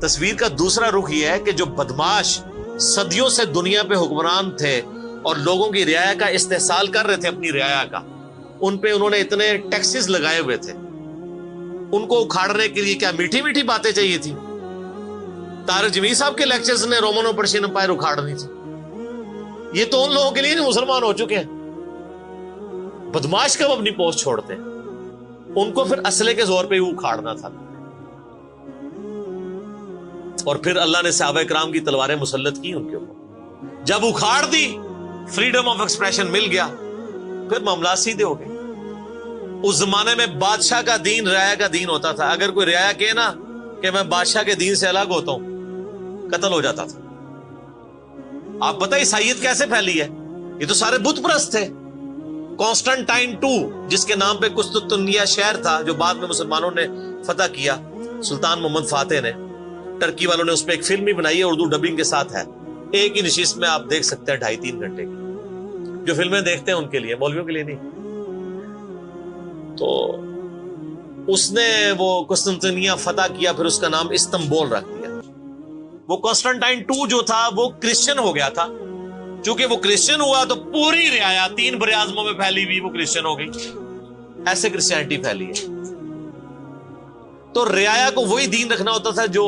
تصویر کا دوسرا رخ یہ ہے کہ جو بدماش صدیوں سے دنیا پہ حکمران تھے اور لوگوں کی رعایا کا استحصال کر رہے تھے اپنی رعایا کا، ان پہ انہوں نے اتنے ٹیکسز لگائے ہوئے تھے، ان کو اکھاڑنے کے لیے کیا میٹھی میٹھی باتیں چاہیے تھی؟ طارق جمیل صاحب کے لیکچرز نے رومن اور پرشین امپائر اکھاڑنی تھی؟ یہ تو ان لوگوں کے لیے نہیں مسلمان ہو چکے ہیں۔ بدماش کب اپنی پوسٹ چھوڑتے ہیں؟ ان کو پھر اسلحے کے زور پہ ہی اکھاڑنا تھا، اور پھر اللہ نے صحابہ کرام کی تلواریں مسلط کی ان کے اوپر۔ جب اکھاڑ دی، فریڈم آف ایکسپریشن مل گیا، پھر معاملات سیدھے ہو گئے۔ اس زمانے میں بادشاہ کا دین رعایا کا دین ہوتا تھا، اگر کوئی رعایا کہے نا کہ میں بادشاہ کے دین سے الگ ہوتا ہوں، قتل ہو جاتا تھا۔ آپ پتہ عیسائیت کیسے پھیلی ہے؟ یہ تو سارے بت پرست تھے۔ کانسٹنٹائن II، جس کے نام پہ قسطنطنیہ شہر تھا جو بعد میں مسلمانوں نے فتح کیا، سلطان محمد فاتح نے، ٹرکی والوں نے اس پہ ایک فلم بھی بنائی ہے، اردو ڈبنگ کے ساتھ ہے، ایک ہی نشست میں آپ دیکھ سکتے ہیں 2.5-3 گھنٹے کی۔ جو فلمیں دیکھتے ہیں ان کے لیے، مولویوں کے لیے نہیں۔ تو اس نے وہ قسطنطنیہ فتح کیا، پھر اس کا نام استنبول رکھ دیا۔ وہ کانسٹنٹائن II جو تھا وہ کرسچن ہو گیا تھا، چونکہ وہ کرسچن ہوا تو پوری رعایا 3 بر اعظموں میں پھیلی ہوئی وہ کرسچن ہو گئی۔ ایسے کرسچینٹی پھیلی ہے۔ تو رعایا کو وہی دین رکھنا ہوتا تھا جو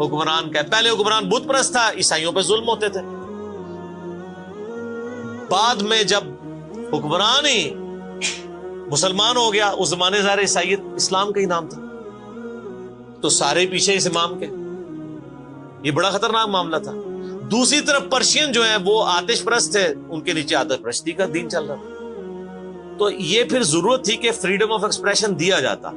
حکمران کا ہے۔ پہلے حکمران بت پرست تھا، عیسائیوں پہ ظلم ہوتے تھے۔ بعد میں جب حکمران ہی مسلمان ہو گیا، اس زمانے ظاہر عیسائیت اسلام کا ہی نام تھا، تو سارے پیچھے اس امام کے۔ یہ بڑا خطرناک معاملہ تھا۔ دوسری طرف پرشین جو ہیں وہ آتش پرست تھے، ان کے نیچے آتش پرستی کا دین چل رہا تھا۔ تو یہ پھر ضرورت تھی کہ فریڈم آف ایکسپریشن دیا جاتا۔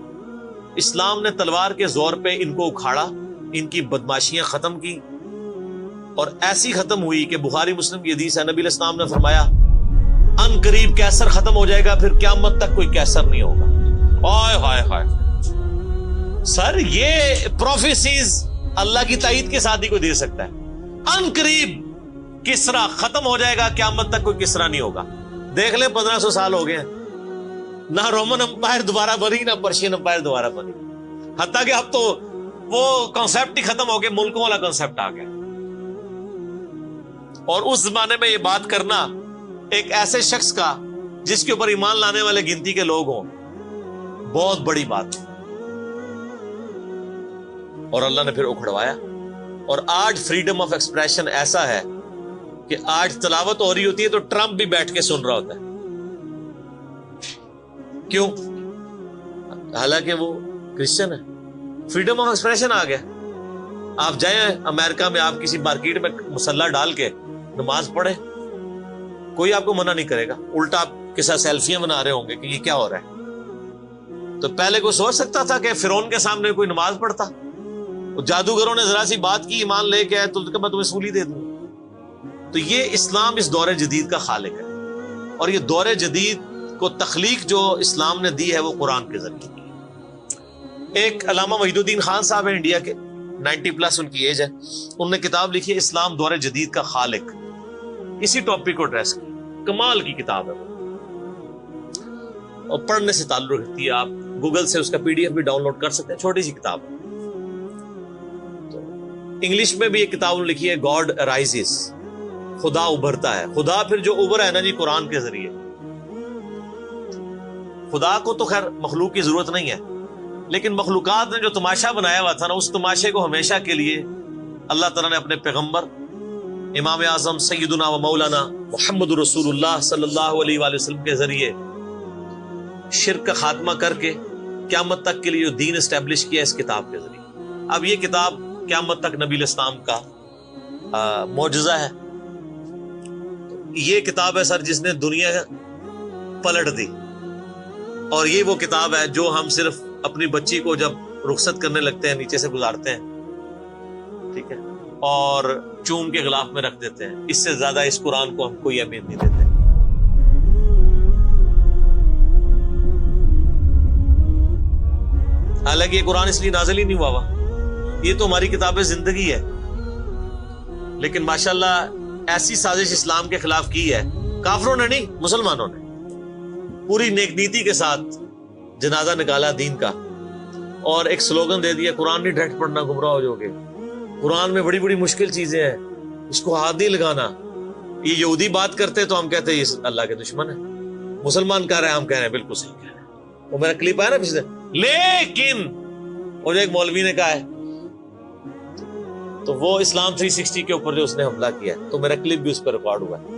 اسلام نے تلوار کے زور پہ ان کو اکھاڑا، ان کی بدماشیاں ختم کی، اور ایسی ختم ہوئی کہ بخاری مسلم کی حدیث ہے، نبی علیہ السلام نے فرمایا ان قریب کیسر ختم ہو جائے گا، پھر قیامت تک کوئی کیسر نہیں ہوگا۔ ہائے ہائے ہائے سر، یہ پروفیسیز اللہ کی تائید کے ساتھ ہی کوئی دے سکتا ہے؟ ان قریب کسرا ختم ہو جائے گا، قیامت تک کوئی کسرا نہیں ہوگا۔ دیکھ لیں 1500 سال ہو گئے ہیں، نہ رومن امپائر دوبارہ بنی، نہ پرشین امپائر دوبارہ بنی، حتیٰ کہ اب تو وہ کنسپٹ ہی ختم ہو گئے، ملکوں والا کنسپٹ آ گیا۔ اور اس زمانے میں یہ بات کرنا ایک ایسے شخص کا جس کے اوپر ایمان لانے والے گنتی کے لوگ ہوں، بہت بڑی بات۔ اور اللہ نے پھر اکھڑوایا۔ اور آج فریڈم آف ایکسپریشن ایسا ہے کہ آج تلاوت ہو رہی ہوتی ہے تو ٹرمپ بھی بیٹھ کے سن رہا ہوتا ہے۔ کیوں؟ حالانکہ وہ کرسچن ہے۔ فریڈم آف ایکسپریشن آ گیا۔ آپ جائیں امریکہ میں، آپ کسی مارکیٹ میں مسلح ڈال کے نماز پڑھیں، کوئی آپ کو منع نہیں کرے گا، الٹا آپ کے ساتھ سیلفیاں بنا رہے ہوں گے کہ یہ کیا ہو رہا ہے۔ تو پہلے کوئی سوچ سکتا تھا کہ فرعون کے سامنے کوئی نماز پڑھتا؟ جادوگروں نے ذرا سی بات کی، ایمان لے کے آئے تو میں تمہیں سولی دے دوں۔ تو یہ اسلام اس دور جدید کا خالق ہے، اور یہ دور جدید کو تخلیق جو اسلام نے دی ہے وہ قرآن کے ذریعے کی ہے۔ ایک علامہ وحید الدین خان صاحب ہیں انڈیا کے، 90+ ان کی ایج ہے، انہوں نے کتاب لکھی ہے اسلام دور جدید کا خالق، اسی ٹاپک کو ایڈریس کی۔ کمال کی کتاب ہے وہ، اور پڑھنے سے تعلق رکھتی ہے۔ آپ گوگل سے اس کا PDF بھی ڈاؤن لوڈ کر سکتے ہیں، چھوٹی سی کتاب ہے۔ انگلش میں بھی ایک کتاب لکھی ہے گاڈ رائزز، خدا ابھرتا ہے۔ خدا پھر جو ابھرا ہے نا جی قرآن کے ذریعے، خدا کو تو خیر مخلوق کی ضرورت نہیں ہے، لیکن مخلوقات نے جو تماشا بنایا ہوا تھا نا، اس تماشے کو ہمیشہ کے لیے اللہ تعالیٰ نے اپنے پیغمبر امام اعظم سیدنا و مولانا محمد رسول اللہ صلی اللہ علیہ وآلہ وسلم کے ذریعے شرک کا خاتمہ کر کے قیامت تک کے لیے جو دین اسٹیبلش کیا اس کتاب کے ذریعے۔ اب یہ کتاب قیامت تک نبی علیہ السلام کا معجزہ ہے۔ یہ کتاب ہے سر جس نے دنیا پلٹ دی، اور یہ وہ کتاب ہے جو ہم صرف اپنی بچی کو جب رخصت کرنے لگتے ہیں نیچے سے گزارتے ہیں، ٹھیک ہے، اور چوم کے غلاف میں رکھ دیتے ہیں۔ اس سے زیادہ اس قرآن کو ہم کوئی اہمیت نہیں دیتے۔ حالانکہ یہ قرآن اس لیے نازل ہی نہیں ہوا ہوا، یہ تو ہماری کتاب زندگی ہے، لیکن ماشاءاللہ ایسی سازش اسلام کے خلاف کی ہے، کافروں نے نہیں، مسلمانوں نے پوری نیک نیتی کے ساتھ جنازہ نکالا دین کا، اور ایک سلوگن دے دیا قرآن نہیں ڈائریکٹ پڑھنا گمراہ ہو جاؤ گے۔ قرآن میں بڑی بڑی مشکل چیزیں ہیں، اس کو ہاتھ نہیں لگانا. یہ یہودی بات کرتے تو ہم کہتے ہیں یہ اللہ کے دشمن ہے. مسلمان کہہ رہے ہیں، ہم کہہ رہے ہیں بالکل صحیح کہہ رہے ہیں. وہ میرا کلپ آیا نا پچھلے، لیکن اور ایک مولوی نے کہا ہے تو وہ اسلام 360 کے اوپر جو اس نے حملہ کیا ہے، تو میرا کلپ بھی اس پہ ریکارڈ ہوا ہے.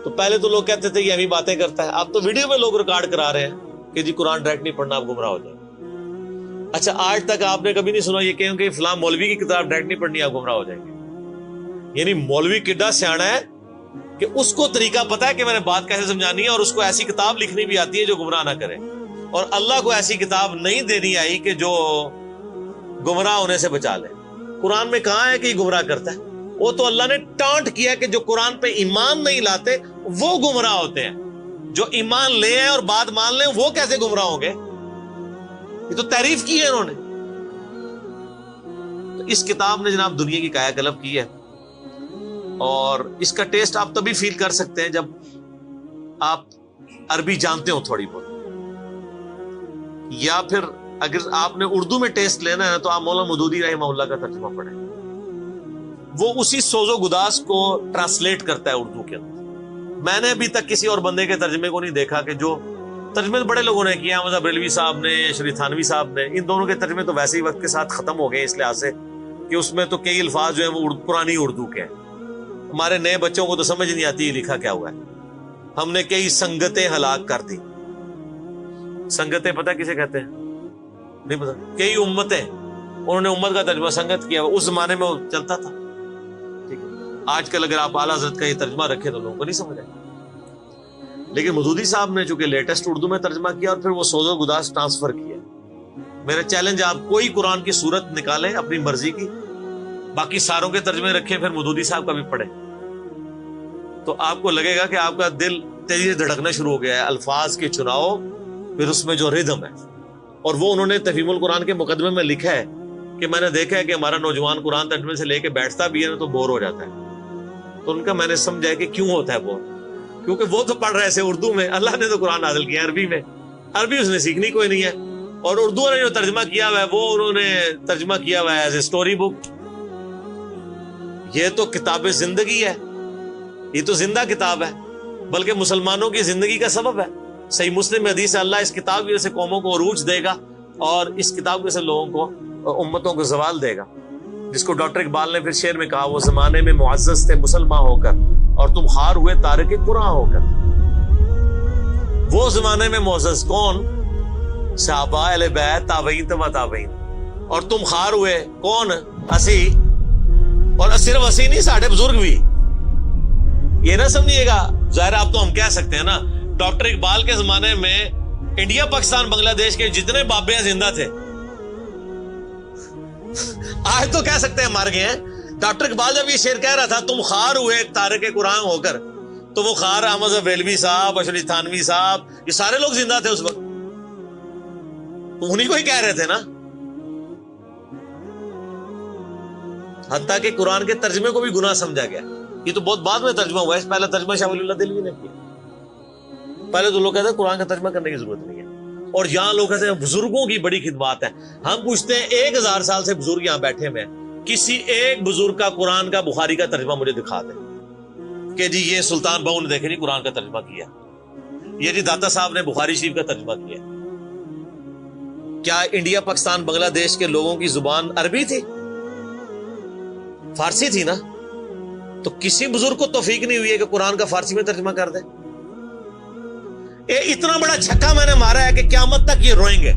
تو پہلے تو لوگ کہتے تھے یہ ہمیں باتیں کرتا ہے، اب تو ویڈیو میں لوگ ریکارڈ کرا رہے ہیں کہ جی قرآن ڈائریکٹ نہیں پڑھنا، آپ گمراہ ہو جائیں. اچھا آج تک آپ نے کبھی نہیں سنا یہ کہ فلاں مولوی کی کتاب ڈائریکٹ نہیں پڑھنی، آپ گمراہ ہو جائیں گے. یعنی مولوی کڈا سیاڑا ہے کہ اس کو طریقہ پتا ہے کہ میں نے بات کیسے سمجھانی ہے، اور اس کو ایسی کتاب لکھنی بھی آتی ہے جو گمراہ نہ کرے. اور اللہ کو ایسی کتاب نہیں دینی آئی کہ جو گمراہ ہونے سے بچا لے. قرآن میں کہاں ہے کہ یہ گمراہ کرتا ہے؟ وہ تو اللہ نے ٹانٹ کیا کہ جو قرآن پہ ایمان نہیں لاتے وہ گمراہ ہوتے ہیں. جو ایمان لے ہیں اور بات مان لیں وہ کیسے گمراہ ہوں گے؟ یہ تو تعریف کی ہے انہوں نے. تو اس کتاب نے جناب دنیا کی کایا کلب کی ہے، اور اس کا ٹیسٹ آپ تبھی فیل کر سکتے ہیں جب آپ عربی جانتے ہو تھوڑی بہت، یا پھر اگر آپ نے اردو میں ٹیسٹ لینا ہے تو آپ مولانا مودودی رحمہ اللہ کا ترجمہ پڑھیں. وہ اسی سوز و گداز کو ٹرانسلیٹ کرتا ہے اردو کے اندر. میں نے ابھی تک کسی اور بندے کے ترجمے کو نہیں دیکھا کہ جو ترجمے بڑے لوگوں نے کیا، مطلب بریلوی صاحب نے، شریف تھانوی صاحب نے، ان دونوں کے ترجمے تو ویسے ہی وقت کے ساتھ ختم ہو گئے اس لحاظ سے کہ اس میں تو کئی الفاظ جو ہیں وہ پرانی اردو کے ہیں. ہمارے نئے بچوں کو تو سمجھ نہیں آتی لکھا کیا ہوا ہے. ہم نے کئی سنگتیں ہلاک کر دی. سنگتیں پتہ کسے کہتے ہیں؟ نہیں پتا. کئی امتیں، انہوں نے امت کا ترجمہ سنگت کیا. اس زمانے میں وہ چلتا تھا. ٹھیک ہے، آج کل اگر آپ اعلیٰ حضرت کا یہ ترجمہ رکھیں تو لوگوں کو نہیں سمجھ آئے. لیکن مودودی صاحب نے چونکہ لیٹسٹ اردو میں ترجمہ کیا اور پھر وہ سوز و گداز ٹرانسفر کیا. میرا چیلنج، آپ کوئی قرآن کی صورت نکالیں اپنی مرضی کی، باقی ساروں کے ترجمے رکھیں، پھر مودودی صاحب کا بھی پڑھیں، تو آپ کو لگے گا کہ آپ کا دل تیزی سے دھڑکنا شروع ہو گیا ہے. الفاظ کے چناؤ، پھر اس میں جو ردم ہے. اور وہ انہوں نے تفہیم القرآن کے مقدمے میں لکھا ہے کہ میں نے دیکھا ہے کہ ہمارا نوجوان قرآن ترجمے سے لے کے بیٹھتا بھی ہے نا تو بور ہو جاتا ہے. تو ان کا میں نے سمجھا ہے کہ کیوں ہوتا ہے بور، کیونکہ وہ تو پڑھ رہے تھے اردو میں، اللہ نے تو قرآن نازل کیا عربی میں. عربی اس نے سیکھنی کوئی نہیں ہے. اور اردو نے جو ترجمہ کیا ہوا ہے وہ انہوں نے ترجمہ کیا ہوا ہے ایز اے اسٹوری بک. یہ تو کتاب زندگی ہے، یہ تو زندہ کتاب ہے، بلکہ مسلمانوں کی زندگی کا سبب ہے. صحیح مسلم میں حدیث ہے اللہ اس کتاب کی وجہ سے قوموں کو عروج دے گا اور اس کتاب کی وجہ سے لوگوں کو، امتوں کو زوال دے گا. جس کو ڈاکٹر اقبال نے پھر شعر میں کہا، وہ زمانے میں معزز تھے مسلمان ہو کر اور تم خار ہوئے تارک قرآن ہو کر. وہ زمانے میں معزز کون؟ صحابہ، اہل بیت، تابعین، تبع تابعین. اور تم خار ہوئے کون؟ اسی. اور صرف اسی نہیں، ساڑھے بزرگ بھی. یہ نہ سمجھیے گا، ظاہر آپ تو ہم کہہ سکتے ہیں نا، ڈاکٹر اقبال کے زمانے میں انڈیا، پاکستان، بنگلہ دیش کے جتنے بابے ہیں زندہ تھے. آج تو کہہ سکتے ہیں مر گئے ہیں. ڈاکٹر اقبال جب یہ شعر کہہ رہا تھا تم خار ہوئے تارک قرآن ہو کر، تو وہ خار احمد بریلوی صاحب، اشرف تھانوی صاحب، یہ سارے لوگ زندہ تھے اس وقت. انہیں کو ہی کہہ رہے تھے نا. حتیٰ کہ قرآن کے ترجمے کو بھی گناہ سمجھا گیا. یہ تو بہت بعد میں ترجمہ ہوا ہے، پہلا ترجمہ شاہ ولی اللہ دہلوی نے کیا. پہلے تو لوگ کہتے ہیں قرآن کا ترجمہ کرنے کی ضرورت نہیں ہے. اور یہاں لوگ کہتے ہیں بزرگوں کی بڑی خدمات ہیں. ہم پوچھتے ہیں 1000 سال سے بزرگ یہاں بیٹھے ہوئے ہیں، کسی ایک بزرگ کا قرآن کا بخاری کا ترجمہ مجھے دکھا دیں کہ جی یہ سلطان بہو نے دیکھے نہیں قرآن کا ترجمہ کیا، یہ جی داتا صاحب نے بخاری شریف کا ترجمہ کیا. کیا انڈیا، پاکستان، بنگلہ دیش کے لوگوں کی زبان عربی تھی؟ فارسی تھی نا. تو کسی بزرگ کو توفیق نہیں ہوئی ہے کہ قرآن کا فارسی میں ترجمہ کر دے. اتنا بڑا چھکا میں نے مارا ہے کہ قیامت تک یہ روئیں گے.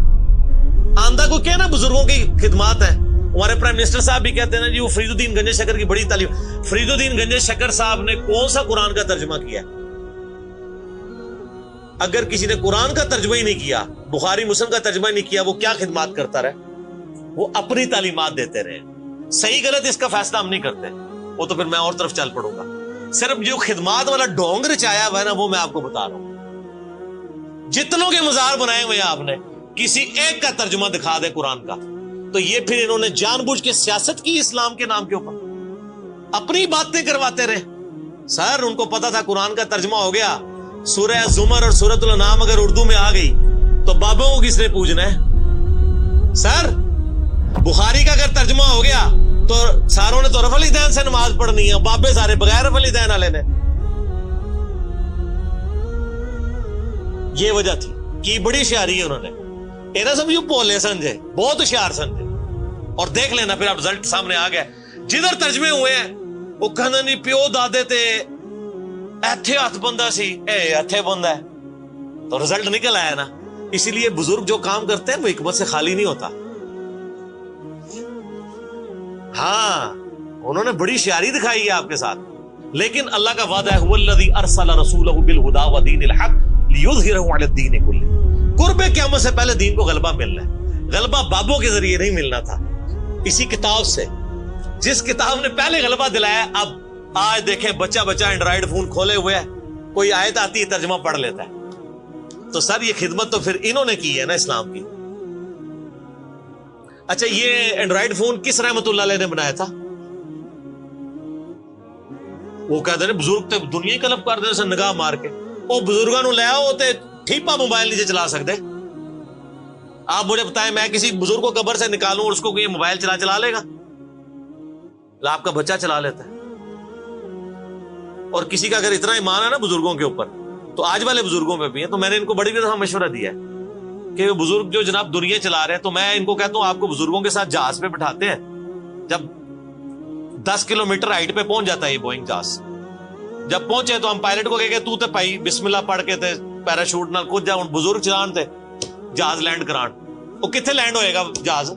آندہ کو کیا نا بزرگوں کی خدمات ہیں. ہمارے پرائم منسٹر صاحب بھی کہتے ہیں نا جی وہ فرید الدین گنج شکر کی بڑی تعلیم. فرید الدین گنج شکر صاحب نے کون سا قرآن کا ترجمہ کیا؟ اگر کسی نے قرآن کا ترجمہ ہی نہیں کیا، بخاری مسلم کا ترجمہ ہی نہیں کیا، وہ کیا خدمات کرتا رہے؟ وہ اپنی تعلیمات دیتے رہے. صحیح غلط اس کا فیصلہ ہم نہیں کرتے، وہ تو پھر میں اور طرف چل پڑوں گا. صرف جو خدمات والا ڈونگ رچایا ہوا ہے نا وہ میں آپ کو بتا رہا ہوں. جتنوں کے مزار بنائے ہوئے آپ نے، کسی ایک کا ترجمہ دکھا دے قرآن کا. تو یہ پھر انہوں نے جان بوجھ کے سیاست کی اسلام کے نام کے اوپر، اپنی باتیں کرواتے رہے. سر ان کو پتا تھا قرآن کا ترجمہ ہو گیا، سورہ زمر اور سورۃ الانعام اگر اردو میں آ گئی تو بابوں کو کس نے پوجنا ہے؟ سر بخاری کا اگر ترجمہ ہو گیا تو ساروں نے تو رفع الیدین سے نماز پڑھنی ہے, بابے سارے بغیر رفع الیدین والے نے. یہ وجہ تھی کہ بڑی ہوشیاری ہے انہوں نے. یہ نہ سمجھو بولے سمجھے, بہت ہوشیار سمجھے. اور دیکھ لینا پھر اب رزلٹ سامنے آ گیا. جدھر ترجمے ہوئے ہیں وہ کہنا نہیں پیو دادے تے ایتھے ہاتھ بندہ سی, اے ایتھے بندہ ہے, تو رزلٹ نکل آیا نا. اسی لیے بزرگ جو کام کرتے ہیں وہ حکمت سے خالی نہیں ہوتا. ہاں انہوں نے بڑی ہوشیاری دکھائی ہے آپ کے ساتھ, لیکن اللہ کا وعدہ ہے هو الذی ارسل رسولہ بالہدی ودین الحق لیظہرہ علی الدین کلہ. قرب قیامت سے پہلے دین کو غلبہ ملنا ہے. غلبہ بابوں کے ذریعے نہیں ملنا تھا, اسی کتاب سے. جس کتاب نے پہلے غلبہ دلایا, اب آج دیکھیں بچہ اینڈرائیڈ فون کھولے ہوئے ہے, کوئی آیت آتی ہے ترجمہ پڑھ لیتا ہے. تو سر یہ خدمت تو پھر انہوں نے کی ہے نا اسلام کی. اچھا یہ اینڈرائیڈ فون کس رحمت اللہ علیہ نے بنایا تھا؟ وہ کہتے ہیں بزرگ تے دنیا ہی کلب کر دے نگاہ مار کے. وہ بزرگوں نو لے آؤ تے ٹھیپا موبائل نہیں چلا سکتے. آپ مجھے بتائیں میں کسی بزرگ کو قبر سے نکالوں اور اس کو کوئی موبائل چلا لے گا؟ آپ کا بچہ چلا لیتا ہے. اور کسی کا اگر اتنا ایمان ہے نا بزرگوں کے اوپر, تو آج والے بزرگوں پہ بھی ہے. تو میں نے ان کو بڑی دفعہ مشورہ دیا ہے کہ بزرگ جو جناب دنیا چلا رہے ہیں, تو میں ان کو کہتا ہوں آپ کو بزرگوں کے ساتھ جہاز پہ بٹھاتے ہیں. جب 10 کلومیٹر ہائٹ پہ پہنچ جاتا ہے یہ بوئنگ جہاز, جب پہنچے تو ہم پائلٹ کو کہے تو تے پائی بسم اللہ پڑھ کے تے پیراشوٹ نال کود جا. ہوں بزرگ چلان تے جہاز لینڈ کران, وہ کتنے لینڈ ہوئے گا جہاز؟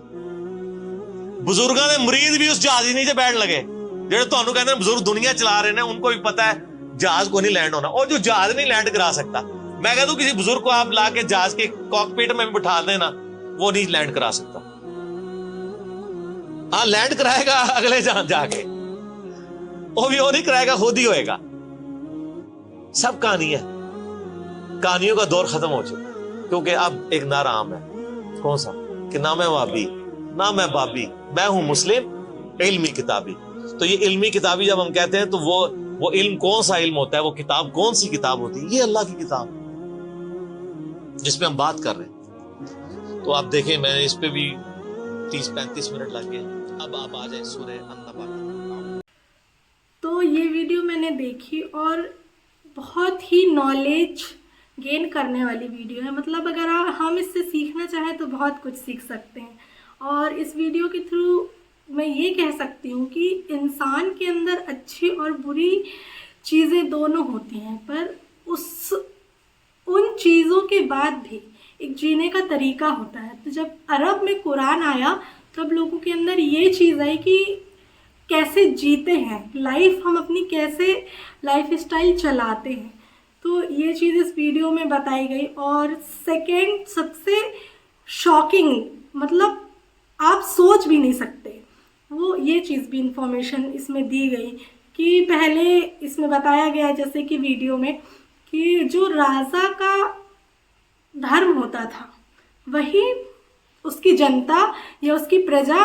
بزرگاں دے مرید بھی اس جہاز ہی نہیں سے بیٹھ لگے. جہاں تانوں کہندے ہیں بزرگ دنیا چلا رہے ہیں, ان کو بھی پتا ہے جہاز کو نہیں لینڈ ہونا. اور جو جہاز نہیں لینڈ کرا سکتا, میں کہتا ہوں کسی بزرگ کو آپ لا کے جہاز کے کاکپٹ میں بھی بٹھا دینا, وہ نہیں لینڈ کرا سکتا. ہاں لینڈ کرائے گا اگلے جہاں جا کے, وہ بھی وہ نہیں کرائے گا, خود ہی ہوئے گا. سب کہانی ہے, کہانیوں کا دور ختم ہو چکا, کیونکہ اب ایک نعرہ عام ہے. کون سا؟ کہ نہ میں وابی نہ میں بابی, میں ہوں مسلم علمی کتابی. تو یہ علمی کتابی جب ہم کہتے ہیں تو وہ علم کون سا علم ہوتا ہے, وہ کتاب کون سی کتاب ہوتی ہے؟ یہ اللہ کی کتاب جس پہ ہم بات کر رہے ہیں. تو آپ دیکھیں میں اس پہ بھی 30-35 منٹ لگ گئے. اب آپ آ جائیں سورہ النبا. تو یہ ویڈیو میں نے دیکھی اور بہت ہی نالج گین کرنے والی ویڈیو ہے. مطلب اگر ہم اس سے سیکھنا چاہیں تو بہت کچھ سیکھ سکتے ہیں. اور اس ویڈیو کے تھرو میں یہ کہہ سکتی ہوں کہ انسان کے اندر اچھی اور بری چیزیں دونوں ہوتی ہیں, پر ان چیزوں کے بعد بھی ایک جینے کا طریقہ ہوتا ہے. تو جب عرب میں قرآن آیا تب لوگوں کے اندر یہ چیز آئی کہ کیسے جیتے ہیں لائف, ہم اپنی کیسے لائف اسٹائل چلاتے ہیں. تو یہ چیز اس ویڈیو میں بتائی گئی. اور سیکنڈ سب سے شاکنگ, مطلب آپ سوچ بھی نہیں سکتے, وہ یہ چیز بھی انفارمیشن اس میں دی گئی کہ پہلے اس میں بتایا گیا جیسے کہ ویڈیو میں کہ جو راجا کا دھرم ہوتا تھا وہی اس کی جنتا یا اس کی پرجا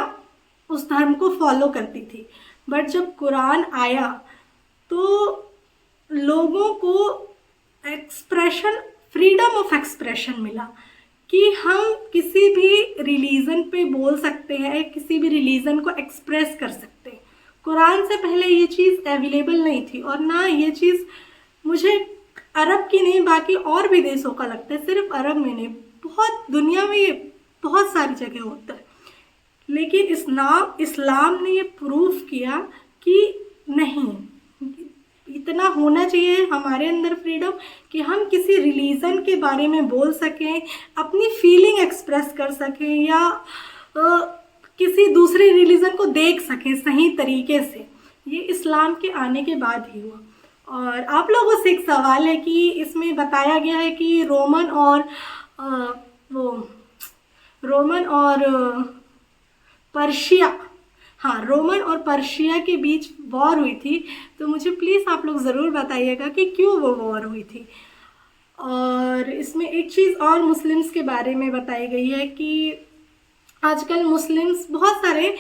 اس دھرم کو فالو کرتی تھی. بٹ جب قرآن آیا تو لوگوں کو فریڈم آف ایکسپریشن ملا کہ ہم کسی بھی ریلیزن پہ بول سکتے ہیں, کسی بھی ریلیزن کو ایکسپریس کر سکتے ہیں. قرآن سے پہلے یہ چیز اویلیبل نہیں تھی, اور نہ یہ چیز مجھے عرب کی نہیں باقی اور بھی دیشوں کا لگتا ہے, صرف عرب میں نہیں, بہت دنیا میں یہ بہت ساری جگہ ہوتا ہے. لیکن اسلام نے یہ پروف کیا کہ نہیں, اتنا ہونا چاہیے ہمارے اندر فریڈم کہ ہم کسی ریلیزن کے بارے میں بول سکیں, اپنی فیلنگ ایکسپریس کر سکیں, یا کسی دوسرے ریلیزن کو دیکھ سکیں صحیح طریقے سے. یہ اسلام کے آنے کے بعد ہی ہوا. اور آپ لوگوں سے ایک سوال ہے کہ اس میں بتایا گیا ہے کہ رومن اور پرشیا, رومن اور پرشیا کے بیچ وار ہوئی تھی. تو مجھے پلیز آپ لوگ ضرور بتائیے گا کہ کیوں وہ وار ہوئی تھی. اور اس میں ایک چیز اور مسلمس کے بارے میں بتائی گئی ہے کہ آج کل مسلمس بہت سارے,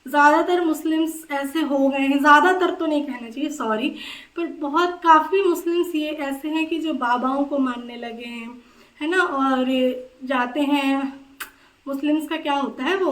زیادہ تر مسلمس ایسے ہو گئے ہیں, زیادہ تر تو نہیں کہنا چاہیے سوری, پر کافی مسلمس یہ ایسے ہیں کہ جو باباؤں کو ماننے لگے ہیں, ہے نا, اور جاتے ہیں. مسلمس کا کیا ہوتا ہے, وہ